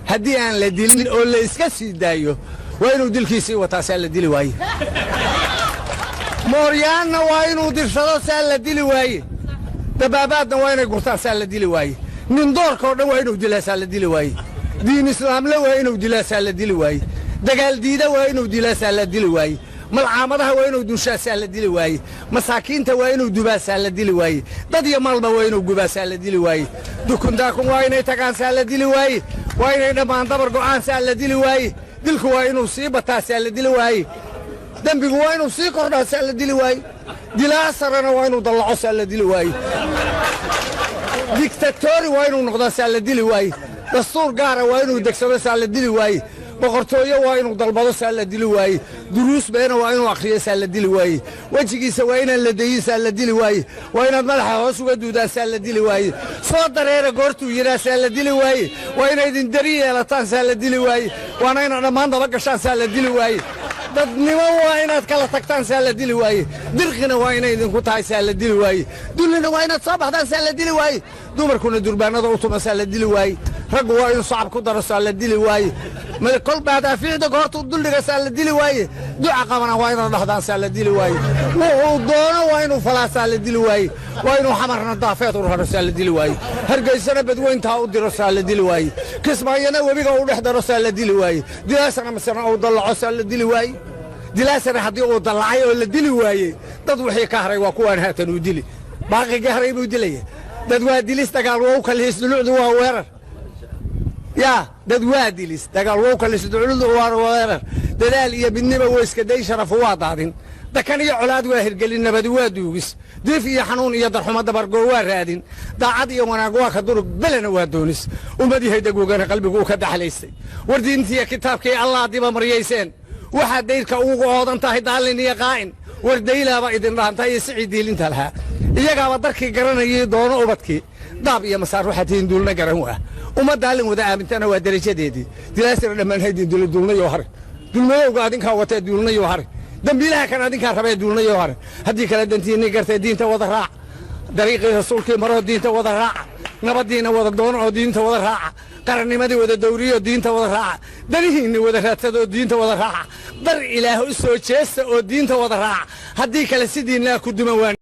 هدي أن لدلين ولا إسكسي دايو وينو دلكيسي وتاسال لدلي واي موريانا وينو درشدو سال لدلي واي دباباتنا وينو قرطان سال لدلي واي نندور كورنا وينو دلا سال لدلي واي دين إسلام لا وينو دلا سال لدلي واي دقال ديدا وينو دلا سال لدلي واي malcaamadaha waa inuu duushaasaa la dili waaye masaakiinta waa inuu dubaasaa la dili waaye dad iyo maalba waa inuu gubaasaa la dili waaye dukundaakun waa inay tagaansaa la dili waaye waa inay dhammaan dabar go'aansaa la dili waaye dilku waa inuu sii bataasaa la dili waaye dembigu waa inuu sii kordhaasaa la dili waaye dilaa sarana waa inuu dallacosaa la dili waaye diktatori waa inuu noqdaasaa la dili waaye dastuur gaara waa inuu degsadosaa la dili waaye boqortooyo waa inuu dalbado saa la dili waaye duruus beena waa inuu akhriyo saa la dili waaye wejigiisa waa inaan la dayin saa la dili waaye waa inaad madaxa hoos uga duudaan saa la dili waaye soo dareera goortuu yidhaa saa la dili waaye waa inaydin dari yeelataan saa la dili waaye waana inaad dhammaan daba gashaan saa la dili waaye dadnimo waa inaad kala tagtaan saa la dili waaye dirqina waa inay idinku tahay saa la dili waaye dullina waa inaad soo baxdaan saa la dili waaye dumarkuna durbaanada u tuma saa la dili waaye raggu waa inuu sacab ku daro saa la dili waaye كل بعد أفيدك هرتو الدلة سال دلي واي دعاء قمنا وين نحضان سال دلي واي وضونا وينو فلا سال دلي واي وينو حمرنا الضافات وروح سال دلي واي هرجع سنة بدوين تاو دير سال دلي واي كسمة ينا وبيجا ونحضر سال دلي واي دراسة مثلا أو ضلع سال دلي واي دراسة حدي أو ضلعي ولا دلي واي تضوحي كهري وكوان هاتن ودلي باقي كهري ودلي تدوا دلي استقال وكل يسدلوا دوا وير يا دادوادي ليس دقال ووكا ليس دعول دوار وغيره دلال يا بالنبا ويسك داي شرف واضعين دا كان يا علاد واهر قالنا بدوادوغس ديف يا حنون يا درحمه دبرغو وارادين دا عاد يا وناغوا كدور بلنا وادونس ومدي هيدا غوغنا قلبي كدحليستي وردي انت يا كتابك الله ديبا مرييسين waxa deyrka ugu oodan tahay daalin iyo qaa'in wardaylaaba idin raantay siciidil inta laha iyaga darkii garanayay doono ubadkii daab iyo masaar waxa tiin duulna garan waa uma daalin wada aamintana waa darajadeedii dilaasir dhamaan haydin duulna iyo har duulna adinka wata duulna iyo har dambiilaha kan adinka rabay duulna iyo har hadii kala dantiini gartay diinta wada raac dariiqii rasuulkii maro diinta wada raac nabadiina wada doono oo diinta wada raac qarnimadii wada dawriyo diinta wada raac darihiina wada raadsado diinta wada raac dar ilaahu soo jeesta oo diinta wada raac hadii kala sidiina ku duman